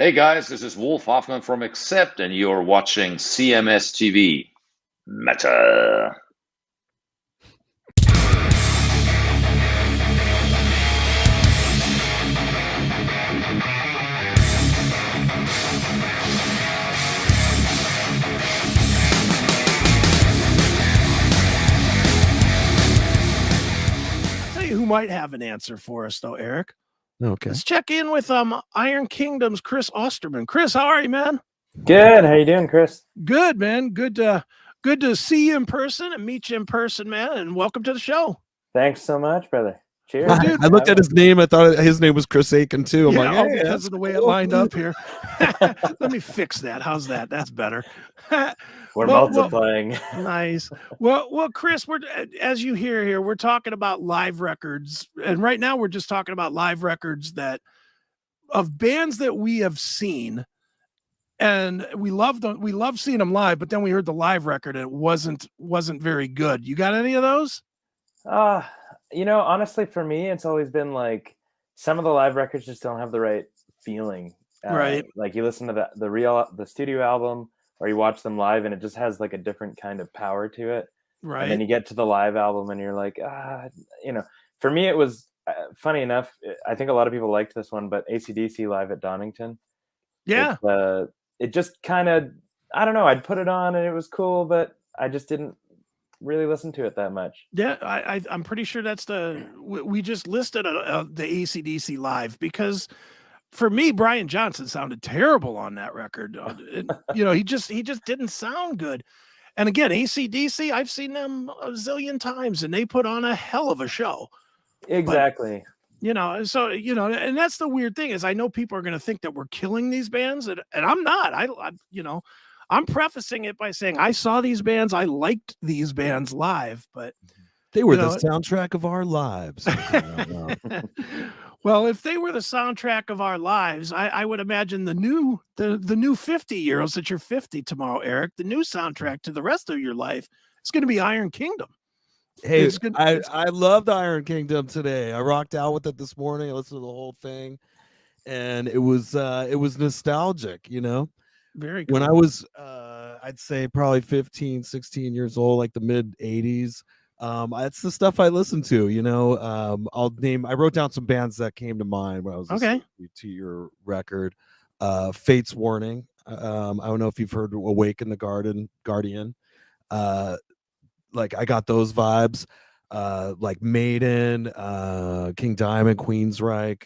Hey guys, this is Wolf Hoffman from Accept, and you're watching CMS TV. Meta. I'll tell you who might have an answer for us, though, Eric. Okay. Let's check in with Iron Kingdom's Chris Osterman. Chris, how are you, man? Good. How you doing, Chris? Good, man. Good to see you in person and meet you in person, man. And welcome to the show. Thanks so much, brother. Cheers. I looked at his name. I thought his name was Chris Akin too. I'm like, oh, hey, because of the way it lined up here. Let me fix that. How's that? That's better. We're multiplying. Nice. Well, Chris, we're, as you hear here, we're talking about live records, and right now we're just talking about live records that of bands that we have seen, and we love seeing them live. But then we heard the live record, and it wasn't very good. You got any of those? Honestly, for me, it's always been like some of the live records just don't have the right feeling. Right. Like you listen to the studio album, or you watch them live, and it just has like a different kind of power to it. Right. And then you get to the live album, and you're like, For me, it was funny enough. I think a lot of people liked this one, but AC/DC live at Donington. Yeah. It just kind of, I don't know. I'd put it on, and it was cool, but I just didn't really listen to it that much. Yeah, I'm pretty sure that's we just listed the AC/DC live, because for me, Brian Johnson sounded terrible on that record. He just didn't sound good. And again, AC/DC, I've seen them a zillion times, and they put on a hell of a show. Exactly. But, and that's the weird thing is I know people are going to think that we're killing these bands, and I'm not. I'm prefacing it by saying I saw these bands, I liked these bands live, but they were the soundtrack of our lives. Well, if they were the soundtrack of our lives, I would imagine the new 50-year-olds that you're 50 tomorrow, Eric, the new soundtrack to the rest of your life is going to be Iron Kingdom. Hey, I loved Iron Kingdom today. I rocked out with it this morning. I listened to the whole thing, and it was nostalgic, Very cool. When I was I'd say probably 15, 16 years old, like the mid 80s. That's the stuff I listened to, I wrote down some bands that came to mind when I was listening to your record. Fate's Warning. I don't know if you've heard Awaken the Guardian. Like I got those vibes. Like Maiden, King Diamond, Queensryche,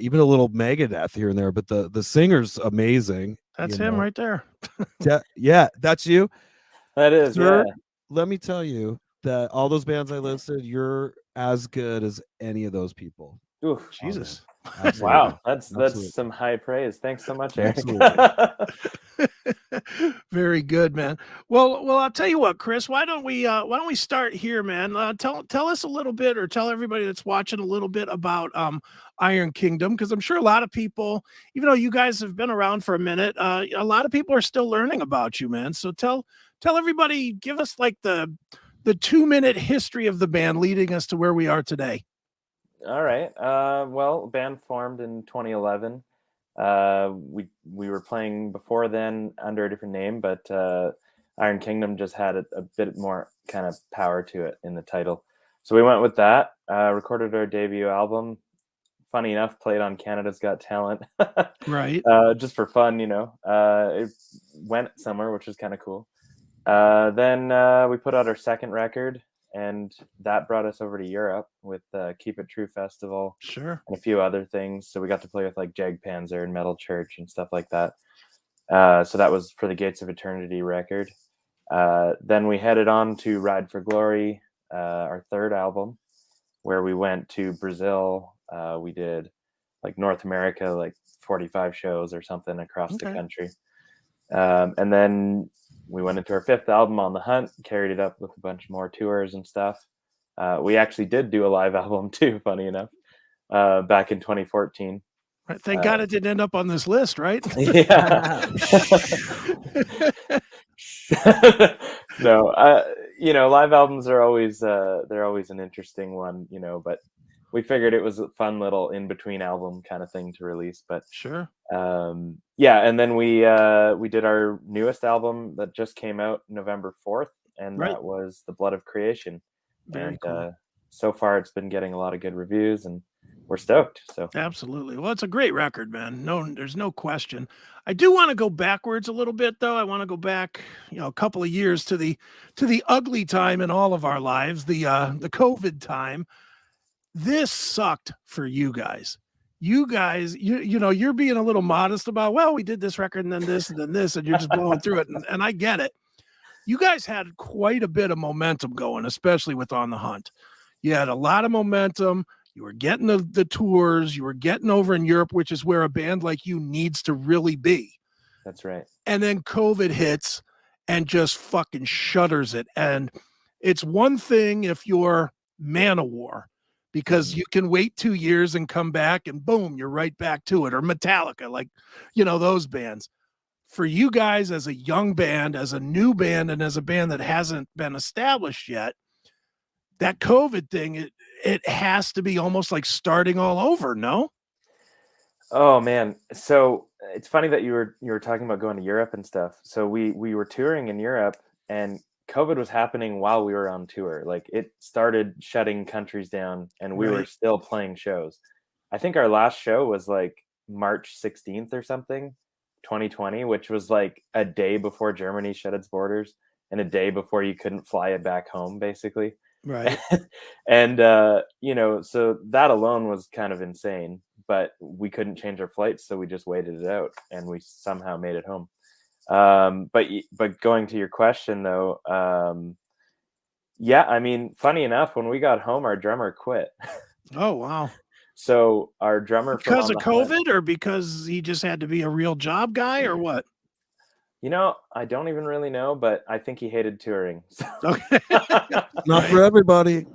even a little Megadeth here and there, but the singer's amazing. That's him right there. Yeah, that's you. That is, sir, yeah. Let me tell you that all those bands I listed, you're as good as any of those people. Ooh, Jesus. Wow, that's some high praise. Thanks so much, Erik. Very good, man. Well, I'll tell you what, Chris. Why don't we start here, man? Tell us a little bit, or tell everybody that's watching a little bit about Iron Kingdom, because I'm sure a lot of people, even though you guys have been around for a minute, a lot of people are still learning about you, man. So tell everybody, give us like the 2-minute history of the band leading us to where we are today. All right. Well, band formed in 2011. We were playing before then under a different name, but Iron Kingdom just had a bit more kind of power to it in the title. So we went with that, recorded our debut album. Funny enough, played on Canada's Got Talent. Right. Just for fun, it went somewhere, which was kind of cool. Then we put out our second record, and that brought us over to Europe with Keep It True Festival. Sure. And a few other things. So we got to play with like Jagdpanzer and Metal Church and stuff like that. So that was for the Gates of Eternity record. Then we headed on to Ride for Glory, our third album, where we went to Brazil. We did like North America, like 45 shows or something across the country. And then we went into our fifth album, On the Hunt, carried it up with a bunch more tours and stuff. We actually did do a live album too, funny enough, back in 2014. Right. Thank God it didn't end up on this list, right? Yeah. No, live albums are always they're always an interesting one, but we figured it was a fun little in between album kind of thing to release. But Sure. yeah, and then we did our newest album that just came out November 4th, and Right. that was The Blood of Creation. Very And cool. so far it's been getting a lot of good reviews, and we're stoked. So Absolutely. Well, it's a great record, man. No, there's no question. I do want to go backwards a little bit, though. I want to go back, a couple of years to the ugly time in all of our lives, the COVID time. This sucked for you guys. You guys, you're being a little modest about, well, we did this record and then this and then this, and you're just blowing through it. And I get it. You guys had quite a bit of momentum going, especially with On the Hunt. You had a lot of momentum. You were getting the tours. You were getting over in Europe, which is where a band like you needs to really be. that's right. And then COVID hits and just fucking shutters it. And it's one thing if you're Manowar, because you can wait 2 years and come back and boom, you're right back to it. Or Metallica, like, those bands. For you guys as a young band, as a new band, and as a band that hasn't been established yet, that COVID thing, it has to be almost like starting all over, no? Oh man, so it's funny that you were talking about going to Europe and stuff. So we were touring in Europe, and COVID was happening while we were on tour. Like, it started shutting countries down, and we were still playing shows. I think our last show was like March 16th or something, 2020, which was like a day before Germany shut its borders and a day before you couldn't fly it back home, basically. Right. And so that alone was kind of insane, but we couldn't change our flights, so we just waited it out, and we somehow made it home. But going to your question though, yeah, I mean, funny enough, when we got home, our drummer quit. Oh wow. So our drummer, because of COVID, or because he just had to be a real job guy, or what? I don't even really know, but I think he hated touring. Okay. Not for everybody.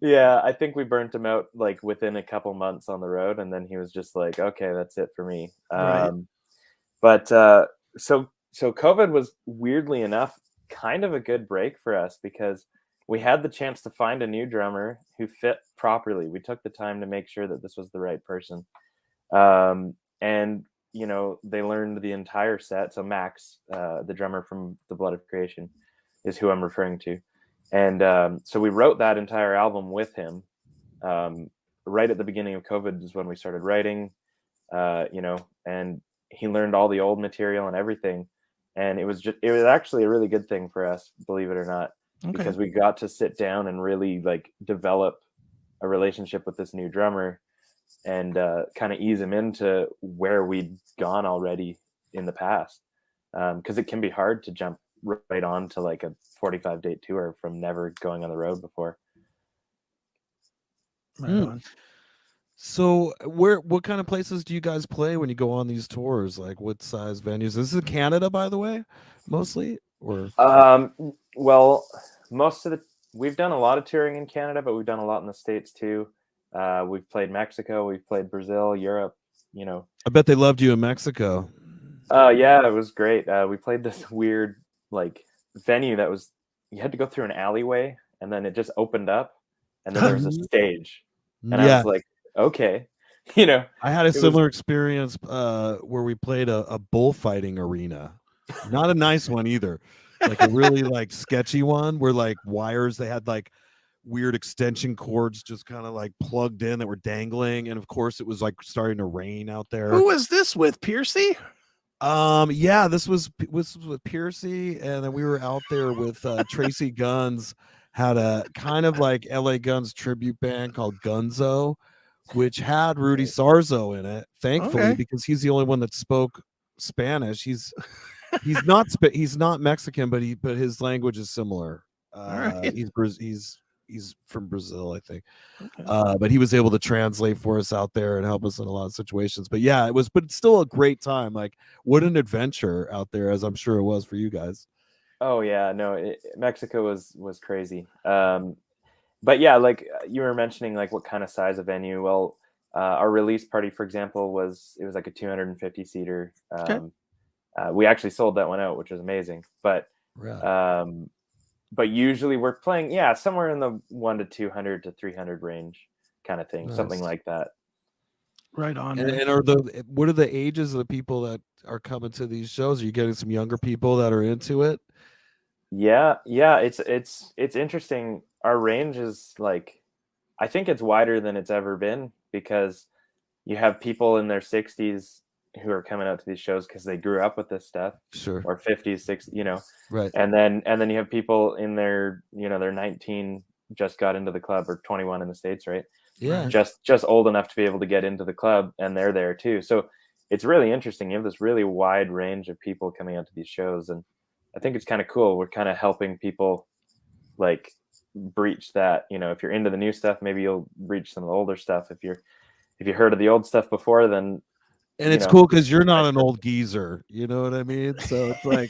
Yeah, I think we burnt him out like within a couple months on the road, and then he was just like, okay, that's it for me. Right. But so COVID was, weirdly enough, kind of a good break for us, because we had the chance to find a new drummer who fit properly. We took the time to make sure that this was the right person. And they learned the entire set. So Max, the drummer from The Blood of Creation, is who I'm referring to. And so we wrote that entire album with him. Right at the beginning of COVID is when we started writing, and he learned all the old material and everything. And it was actually a really good thing for us, believe it or not, because we got to sit down and really like develop a relationship with this new drummer, and kind of ease him into where we'd gone already in the past. Because it can be hard to jump right on to like a 45-date tour from never going on the road before. Right on. So what kind of places do you guys play when you go on these tours? Like, what size venues? This is in Canada, by the way, mostly? Or well, we've done a lot of touring in Canada, but we've done a lot in the States too. We've played Mexico, we've played Brazil, Europe, I bet they loved you in Mexico. Yeah, it was great. We played this weird like venue that was, you had to go through an alleyway, and then it just opened up, and then there was a stage, and I was like, okay, I had a similar experience where we played a bullfighting arena. Not a nice one either. Like a really like sketchy one where like wires, they had like weird extension cords just kind of like plugged in that were dangling, and of course it was like starting to rain out there. Who was this with? Piercy? Yeah, this was with Piercy, and then we were out there with Tracy Guns, had a kind of like LA Guns tribute band called Gunzo, which had Rudy Sarzo in it, thankfully, because he's the only one that spoke Spanish. He's not Mexican, but his language is similar. Right. He's from Brazil, I think. But he was able to translate for us out there and help us in a lot of situations. But yeah, but it's still a great time. Like, what an adventure out there, as I'm sure it was for you guys. Oh yeah, no, Mexico was crazy. But yeah, like you were mentioning, like what kind of size of venue? Well, our release party, for example, was like a 250 seater. We actually sold that one out, which was amazing. But but usually we're playing, somewhere in the 1 to 200 to 300 range kind of thing, Nice. something like that. Right on. And what are the ages of the people that are coming to these shows? Are you getting some younger people that are into it? Yeah, it's interesting. Our range is like, I think it's wider than it's ever been, because you have people in their 60s who are coming out to these shows because they grew up with this stuff, Sure. or 50s, 60s, you know, Right. and then you have people in their, you know, they're 19, just got into the club, or 21 in the States, right? Yeah. Just old enough to be able to get into the club, and they're there too. So it's really interesting. You have this really wide range of people coming out to these shows, and I think it's kind of cool. We're kind of helping people like breach that, you know, if you're into the new stuff, maybe you'll breach some of the older stuff. If you heard of the old stuff before, then, and it's cool because you're not an old geezer, you know what I mean? So it's like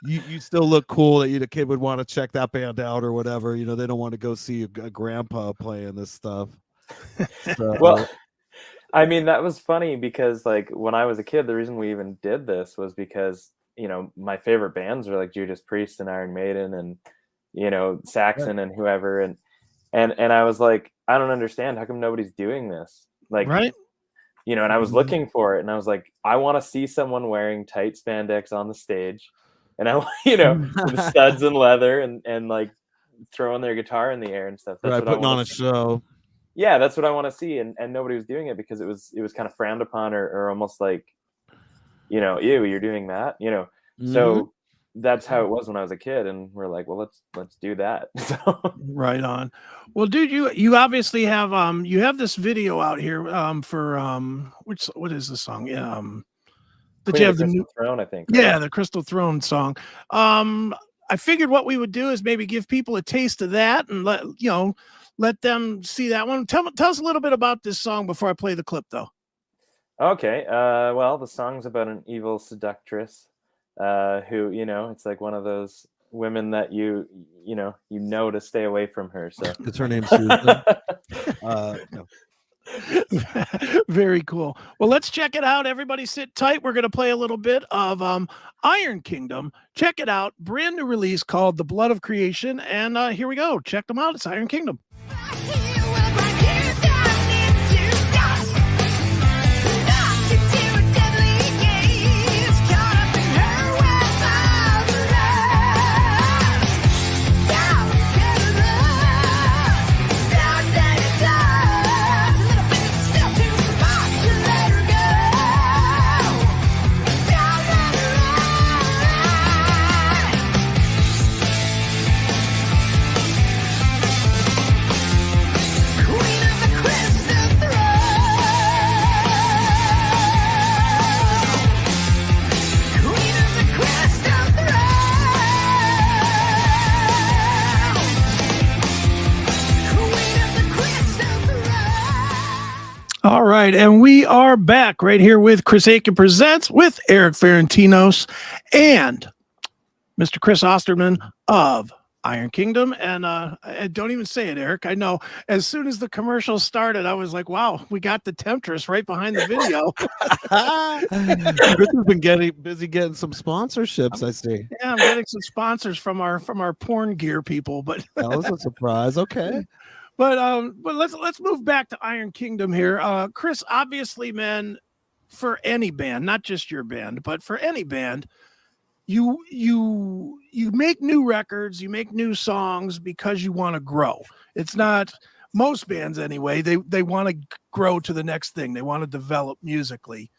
you still look cool, that the kid would want to check that band out or whatever. You know, they don't want to go see a grandpa playing this stuff. So, well, I mean, that was funny because like when I was a kid, the reason we even did this was because, you know, my favorite bands were like Judas Priest and Iron Maiden and, you know, Saxon and whoever. And I was like, I don't understand. How come nobody's doing this? Like, right. You know, and I was looking for it, and I was like, I want to see someone wearing tight spandex on the stage, and I, you know, with studs and leather, and like throwing their guitar in the air and stuff. That's right, what putting I on a show. Yeah, that's what I want to see, and nobody was doing it because it was kind of frowned upon, or almost like, you know, ew, you're doing that, you know. So that's how it was when I was a kid, and we're like, well, let's do that. So. Right on. Well, dude, you obviously have you have this video out here for what is the song? That you have the new Throne, I think. Right? Yeah, the Crystal Throne song. I figured what we would do is maybe give people a taste of that and let them see that one. Tell us a little bit about this song before I play the clip, though. Okay. Well, the song's about an evil seductress who, you know, it's like one of those women that you know to stay away from her. So it's her name, Susan. No. Very cool. Well, let's check it out. Everybody sit tight. We're going to play a little bit of Iron Kingdom. Check it out. Brand new release called The Blood of Creation. And here we go. Check them out. It's Iron Kingdom. All right, and we are back right here with Chris Akin Presents with Erik Ferentinos and Mr. Chris Osterman of Iron Kingdom. And don't even say it, Erik. I know as soon as the commercial started, I was like, wow, we got the Temptress right behind the video. Chris has been busy getting some sponsorships, I see. Yeah, I'm getting some sponsors from our porn gear people, but that was a surprise. Okay. But let's move back to Iron Kingdom here. Chris, obviously, man, for any band, not just your band, but for any band, you make new records, you make new songs because you want to grow. It's not most bands anyway. They want to grow to the next thing. They want to develop musically.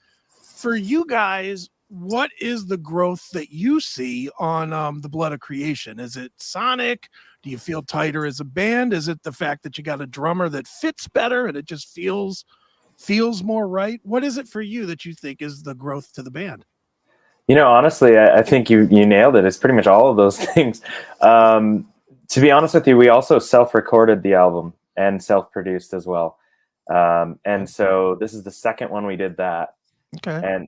For you guys, what is the growth that you see on The Blood of Creation? Is it sonic? Do you feel tighter as a band? Is it the fact that you got a drummer that fits better and it just feels more right? What is it for you that you think is the growth to the band? You know, honestly, I think you nailed it. It's pretty much all of those things. To be honest with you, we also self-recorded the album and self-produced as well. And so this is the second one we did that. Okay.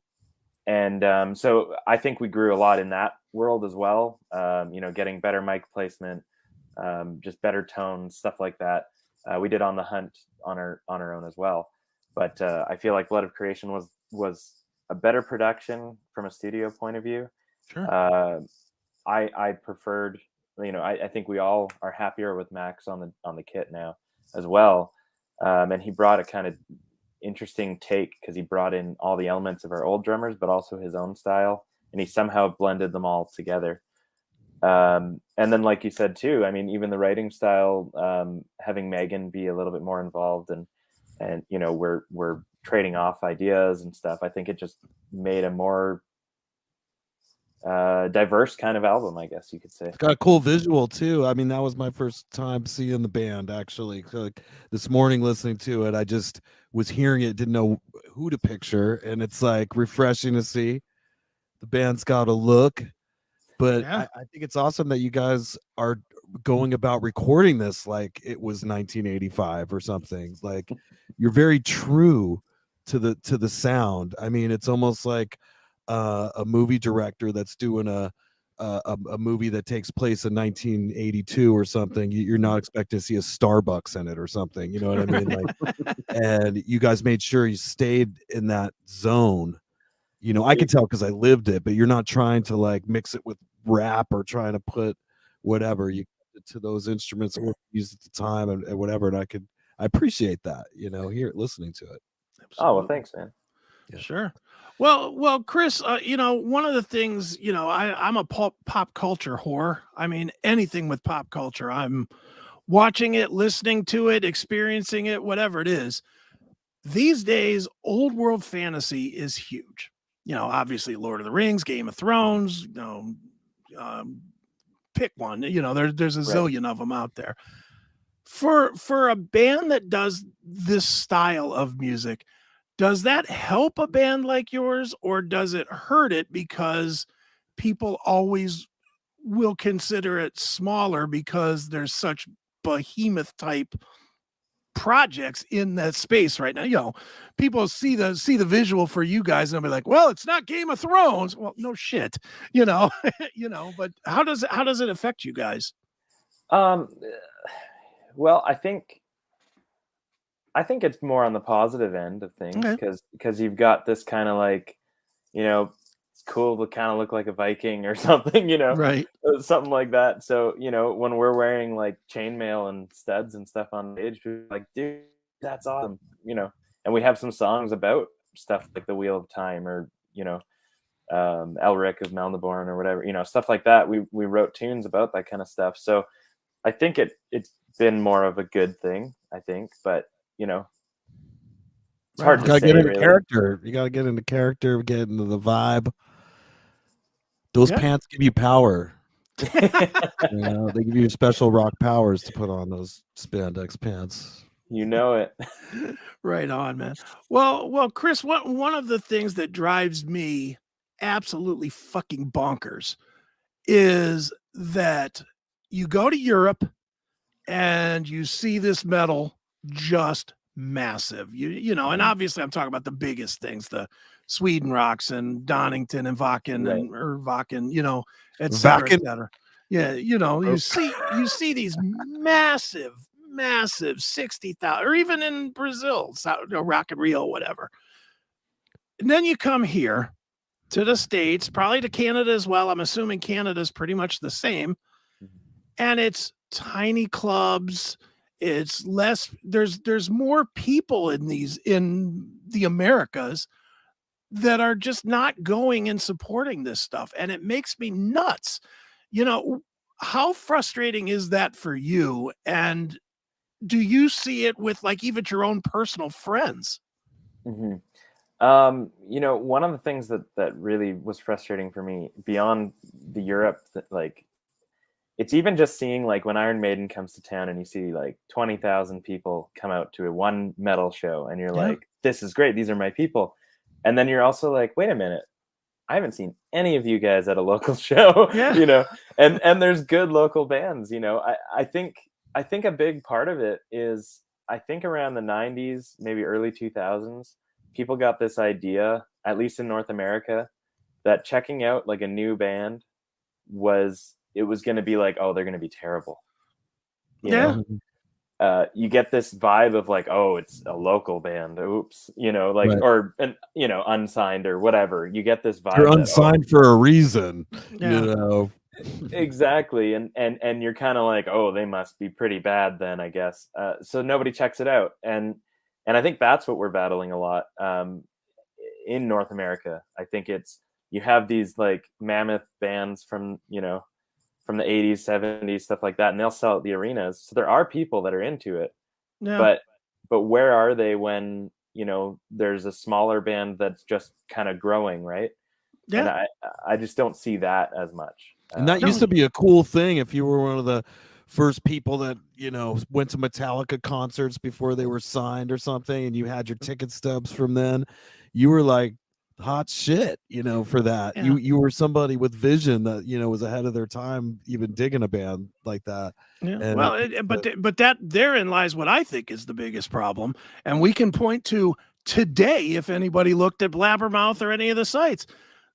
And so I think we grew a lot in that world as well. You know, getting better mic placement, just better tones, stuff like that. We did On the Hunt on our own as well. But I feel like Blood of Creation was a better production from a studio point of view. Sure. I preferred, you know, I think we all are happier with Max on the kit now as well. And he brought a kind of interesting take because he brought in all the elements of our old drummers, but also his own style, and he somehow blended them all together. And then, like you said too, I mean, even the writing style, having Megan be a little bit more involved, and you know, we're trading off ideas and stuff. I think it just made a more diverse kind of album, I guess you could say. It's got a cool visual too. I mean, that was my first time seeing the band actually. So, like, this morning listening to it, I just was hearing it, didn't know who to picture, and it's like refreshing to see. The band's got a look, but Yeah. I think it's awesome that you guys are going about recording this like it was 1985 or something. Like, you're very true to the sound. I mean, it's almost like a movie director that's doing a movie that takes place in 1982 or something. You're not expecting to see a Starbucks in it or something. You know what I mean? Like, and you guys made sure you stayed in that zone. You know, I could tell because I lived it, but you're not trying to like mix it with rap or trying to put whatever you to those instruments that were used at the time and whatever. And I appreciate that, you know, here listening to it. Absolutely. Oh, well, thanks, man. Yeah. Sure. Well, Chris, you know, one of the things, you know, I'm a pop culture whore. I mean, anything with pop culture, I'm watching it, listening to it, experiencing it, whatever it is. These days, old world fantasy is huge. You know, obviously Lord of the Rings, Game of Thrones, you know, pick one, you know, there's a zillion of them out there. For a band that does this style of music, does that help a band like yours, or does it hurt it because people always will consider it smaller because there's such behemoth type projects in that space right now? You know, people see the visual for you guys and they'll be like, well, it's not Game of Thrones. Well, no shit, you know. You know, but how does it affect you guys? Well, I think it's more on the positive end of things, because you've got this kind of like, you know, it's cool to kind of look like a Viking or something, you know, Right? Something like that. So, you know, when we're wearing like chainmail and studs and stuff on stage, people are like, dude, that's awesome, you know. And we have some songs about stuff like the Wheel of Time, or, you know, Elric of Melnibourne or whatever, you know, stuff like that. We wrote tunes about that kind of stuff. So I think it's been more of a good thing, I think, but you know, it's hard to say. Get into really. character. You gotta get into character, get into the vibe. Those pants give you power. You know, they give you special rock powers to put on those spandex pants. You know it. Right on, man. Well, Chris, one of the things that drives me absolutely fucking bonkers is that you go to Europe and you see this metal just massive. You know, and obviously I'm talking about the biggest things, the Sweden Rocks and Donington and Wacken and or Wacken, you know, et cetera, et cetera. Yeah, you know, you see these massive 60,000, or even in Brazil, Rock in Rio, whatever. And then you come here to the States, probably to Canada as well. I'm assuming Canada's pretty much the same. And it's tiny clubs. It's less, there's more people in the Americas that are just not going and supporting this stuff. And it makes me nuts. You know, how frustrating is that for you? And do you see it with like even your own personal friends? Mm-hmm. You know, one of the things that really was frustrating for me beyond the Europe, like, it's even just seeing like when Iron Maiden comes to town and you see like 20,000 people come out to a one metal show and you're like, this is great. These are my people. And then you're also like, wait a minute, I haven't seen any of you guys at a local show, you know, and there's good local bands, you know. I think a big part of it is, I think around the 90s, maybe early 2000s, people got this idea, at least in North America, that checking out like a new band was going to be like, oh, they're going to be terrible. You know? You get this vibe of like, oh, it's a local band. Oops. You know, like, or, and, you know, unsigned or whatever. You get this vibe. You're unsigned for a reason, you know? Exactly. And you're kind of like, oh, they must be pretty bad then, I guess. So nobody checks it out. And I think that's what we're battling a lot in North America. I think it's, you have these like mammoth bands from, you know, from the 80s, 70s, stuff like that, and they'll sell at the arenas. So there are people that are into it. Yeah. But where are they when, you know, there's a smaller band that's just kind of growing, right? Yeah. And I just don't see that as much. And that used to be a cool thing if you were one of the first people that, you know, went to Metallica concerts before they were signed or something, and you had your ticket stubs from then. You were like hot shit, you know, for that. Yeah. You were somebody with vision that, you know, was ahead of their time, even digging a band like that. Yeah. And Well, but that therein lies what I think is the biggest problem, and we can point to today if anybody looked at Blabbermouth or any of the sites.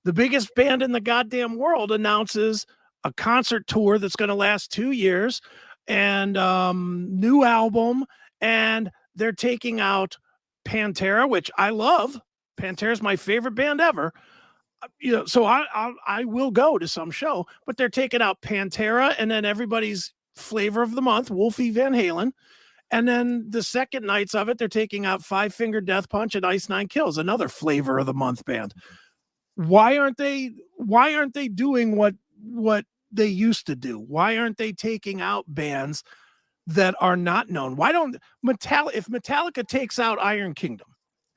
The biggest band in the goddamn world announces a concert tour that's going to last 2 years and new album, and they're taking out Pantera, which I love. Pantera is my favorite band ever. You know, so I will go to some show, but they're taking out Pantera and then everybody's flavor of the month, Wolfie Van Halen. And then the second nights of it, they're taking out Five Finger Death Punch and Ice Nine Kills, another flavor of the month band. Why aren't they doing what they used to do? Why aren't they taking out bands that are not known? Why don't if Metallica takes out Iron Kingdom,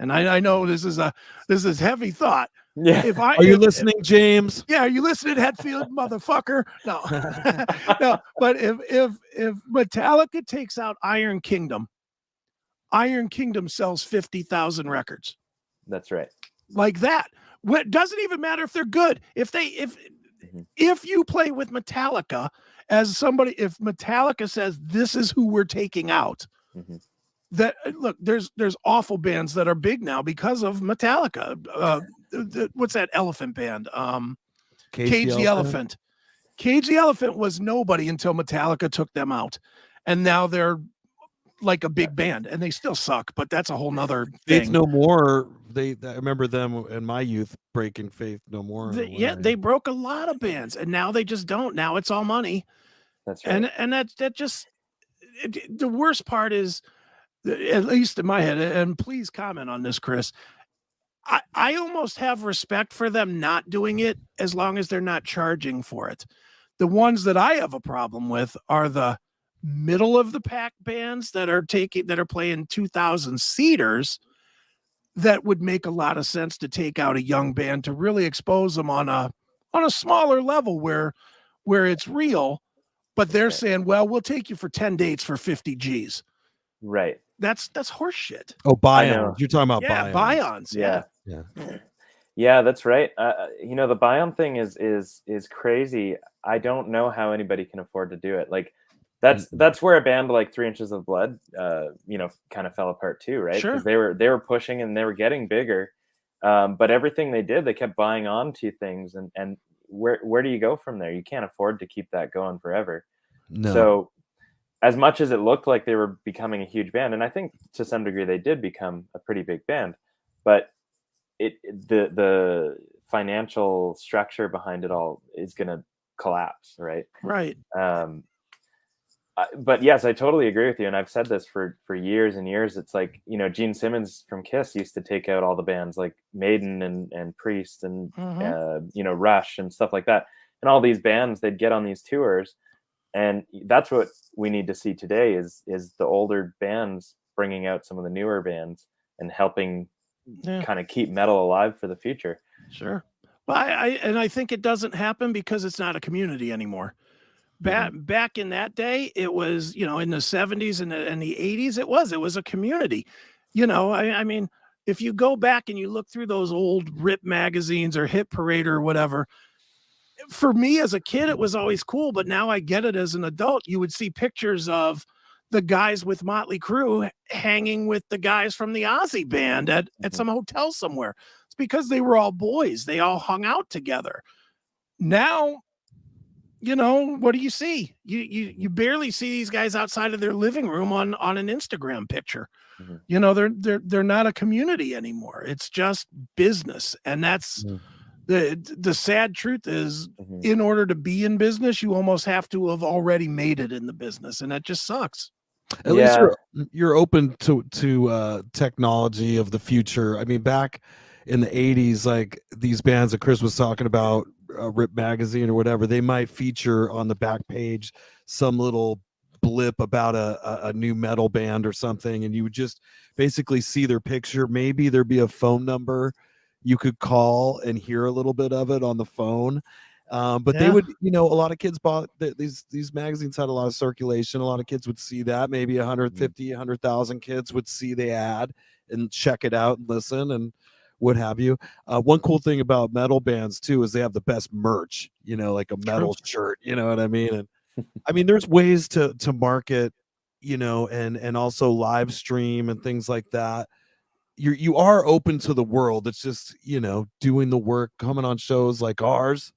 and I know this is heavy thought. Yeah. Are you listening, James? Yeah, are you listening, Hetfield, motherfucker? No. No, but if Metallica takes out Iron Kingdom sells 50,000 records. That's right. Like that. It doesn't even matter if they're good. If you play with Metallica as somebody, if Metallica says this is who we're taking out, that look, there's awful bands that are big now because of Metallica. What's that elephant band? Cage the Elephant. Cage the Elephant was nobody until Metallica took them out, and now they're like a big band, and they still suck, but that's a whole nother thing. Faith No More, I remember them in my youth breaking Faith No More. They broke a lot of bands, and now they just don't. Now it's all money. That's right. And that just the worst part is, at least in my head, and please comment on this, Chris, I almost have respect for them not doing it as long as they're not charging for it. The ones that I have a problem with are the middle of the pack bands that are playing 2,000 seaters. That would make a lot of sense to take out a young band to really expose them on a smaller level where it's real, but they're saying, well, we'll take you for 10 dates for 50 G's. Right. That's horseshit. Oh, Bions. You're talking about Bions. Yeah. Yeah, that's right. You know, the Bion thing is crazy. I don't know how anybody can afford to do it. Like, that's where a band like 3 Inches of Blood, you know, kind of fell apart too, right? Sure. Because they were pushing and they were getting bigger, but everything they did, they kept buying onto things, and where do you go from there? You can't afford to keep that going forever. No. So, as much as it looked like they were becoming a huge band, and I think to some degree they did become a pretty big band, but the financial structure behind it all is going to collapse, right? Right. But yes, I totally agree with you, and I've said this for years and years. It's like, you know, Gene Simmons from Kiss used to take out all the bands like Maiden and Priest and you know, Rush and stuff like that, and all these bands, they'd get on these tours, and that's what we need to see today is the older bands bringing out some of the newer bands and helping kind of keep metal alive for the future. Sure. Well, I think it doesn't happen because it's not a community anymore. Back in that day, it was, you know, in the 70s and the 80s, it was a community. You know, I mean, if you go back and you look through those old Rip magazines or Hit Parade or whatever, for me as a kid, it was always cool. But now I get it as an adult. You would see pictures of the guys with Motley Crue hanging with the guys from the Ozzy band at some hotel somewhere. It's because they were all boys. They all hung out together. Now, you know, what do you see? You barely see these guys outside of their living room on an Instagram picture. You know, they're not a community anymore. It's just business, and that's The sad truth is, in order to be in business, you almost have to have already made it in the business, and that just sucks. At least you're open to technology of the future. I mean, back in the 80s, like these bands that Chris was talking about, Rip Magazine or whatever, they might feature on the back page some little blip about a new metal band or something, and you would just basically see their picture. Maybe there'd be a phone number you could call and hear a little bit of it on the phone. But they would, a lot of kids bought these magazines, had a lot of circulation. A lot of kids would see that. Maybe 150, 100,000 kids would see the ad and check it out and listen and what have you. One cool thing about metal bands too is they have the best merch, like a metal shirt, you know what I mean? And I mean, there's ways to market, and also live stream and things like that. You are open to the world. It's just, doing the work, coming on shows like ours.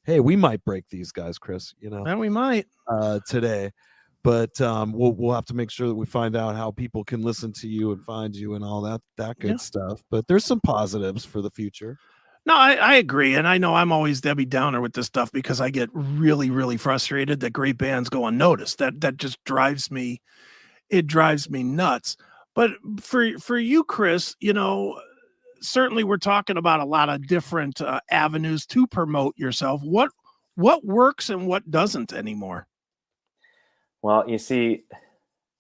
Hey, we might break these guys, Chris, And we might today, but we'll have to make sure that we find out how people can listen to you and find you and all that good stuff. But there's some positives for the future. No, I agree. And I know I'm always Debbie Downer with this stuff because I get really, really frustrated that great bands go unnoticed. That just drives me. It drives me nuts. But for you, Chris, certainly we're talking about a lot of different avenues to promote yourself. What works and what doesn't anymore? Well, you see,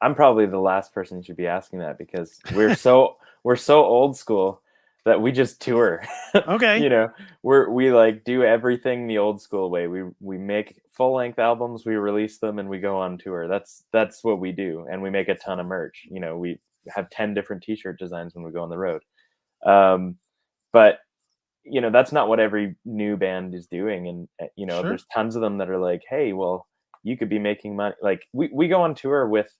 I'm probably the last person you should be asking that because we're so old school that we just tour. Okay. We like do everything the old school way. We make full length albums, we release them, and we go on tour. That's what we do, and we make a ton of merch. We have 10 different t-shirt designs when we go on the road. But that's not what every new band is doing. And Sure. There's tons of them that are like, hey, well, you could be making money. Like we go on tour with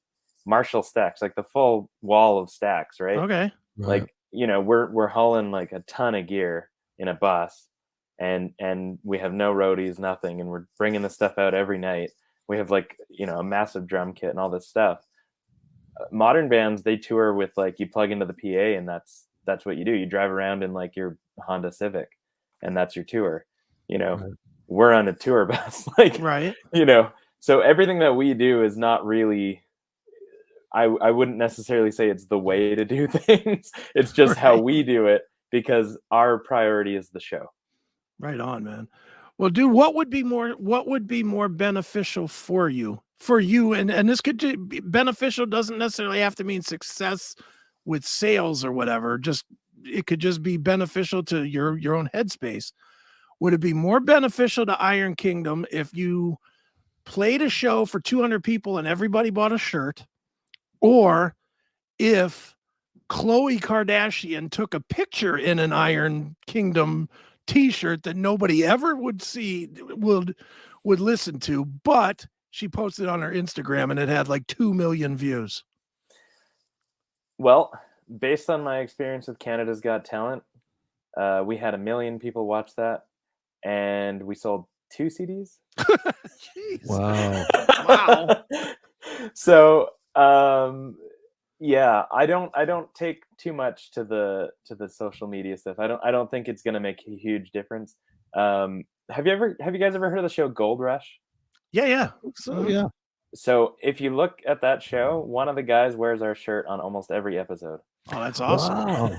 Marshall stacks, like the full wall of stacks, right? Okay. Right. Like, we're hauling like a ton of gear in a bus and we have no roadies, nothing. And we're bringing the stuff out every night. We have like, a massive drum kit and all this stuff. Modern bands, they tour with like, you plug into the PA and that's what you do. You drive around in like your Honda Civic and that's your tour. Right. We're on a tour bus, like, right. So everything that we do is not really, I wouldn't necessarily say it's the way to do things. It's just how we do it because our priority is the show. Right on, man. Well, dude, what would be more beneficial for you? And this could be beneficial, doesn't necessarily have to mean success with sales or whatever. It could just be beneficial to your own headspace. Would it be more beneficial to Iron Kingdom if you played a show for 200 people and everybody bought a shirt, or if Khloe Kardashian took a picture in an Iron Kingdom t-shirt that nobody ever would see, would listen to, but she posted on her Instagram and it had like 2 million views? Well, based on my experience with Canada's Got Talent, we had 1 million people watch that and we sold 2 CDs. Wow. Wow. So, yeah, I don't take too much to the social media stuff. I don't think it's going to make a huge difference. Have you guys ever heard of the show Gold Rush? Yeah. So yeah. So if you look at that show, one of the guys wears our shirt on almost every episode. Oh, that's awesome. Wow.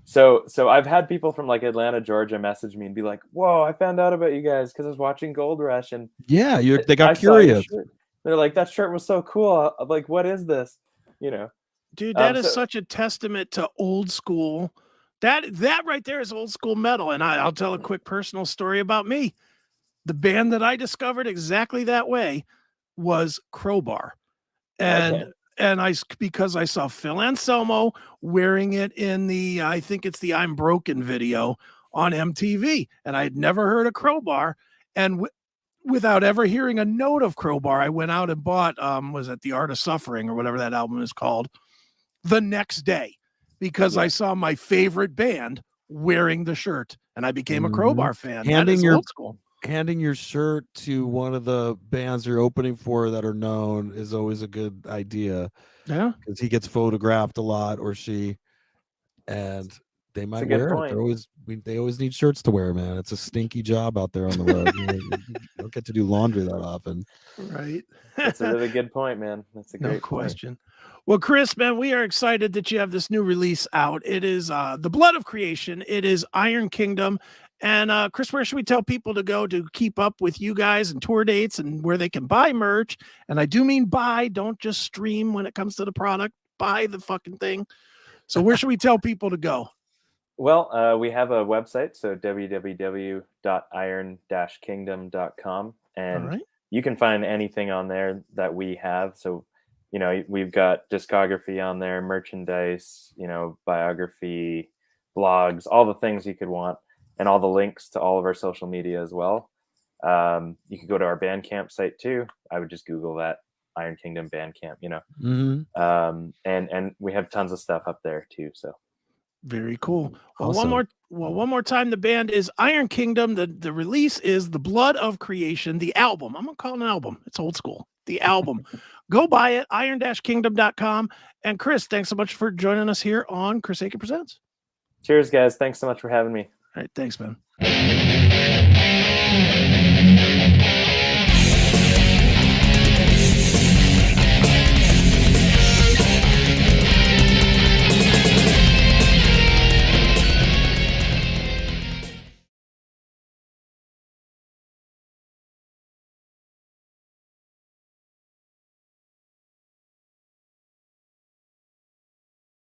So I've had people from like Atlanta, Georgia message me and be like, whoa, I found out about you guys because I was watching Gold Rush. And yeah, they got curious. They're like, that shirt was so cool. I'm like, what is this? Dude, that is such a testament to old school. That right there is old school metal. And I'll tell a quick personal story about me. The band that I discovered exactly that way was Crowbar. And because I saw Phil Anselmo wearing it in I think it's the I'm Broken video on MTV. And I'd never heard of Crowbar. And without ever hearing a note of Crowbar, I went out and bought, was it The Art of Suffering or whatever that album is called, the next day, because I saw my favorite band wearing the shirt and I became a Crowbar fan. Handing your shirt to one of the bands you're opening for that are known is always a good idea. Yeah. Because he gets photographed a lot, or she, and they might a good wear point. it. They always need shirts to wear, man. It's a stinky job out there on the road. You don't get to do laundry that often. Right. That's a really good point, man. That's a great question. Well, Chris, man, we are excited that you have this new release out. It is The Blood of Creation. It is Iron Kingdom. And Chris, where should we tell people to go to keep up with you guys and tour dates and where they can buy merch? And I do mean buy, don't just stream when it comes to the product. Buy the fucking thing. So where should we tell people to go? Well, we have a website, so www.iron-kingdom.com, and you can find anything on there that we have. So, you know, we've got discography on there, merchandise, you know, biography, blogs, all the things you could want, and all the links to all of our social media as well. You could go to our Bandcamp site too. I would just Google that, Iron Kingdom Bandcamp, you know. And we have tons of stuff up there too. So very cool. Well, Awesome. one more time. The band is Iron Kingdom. The release is The Blood of Creation. The album, I'm gonna call it an album. It's old school. The album. Go buy it. iron-kingdom.com. And Chris, thanks so much for joining us here on Chris Akin Presents. Cheers, guys. Thanks so much for having me. All right, thanks, man.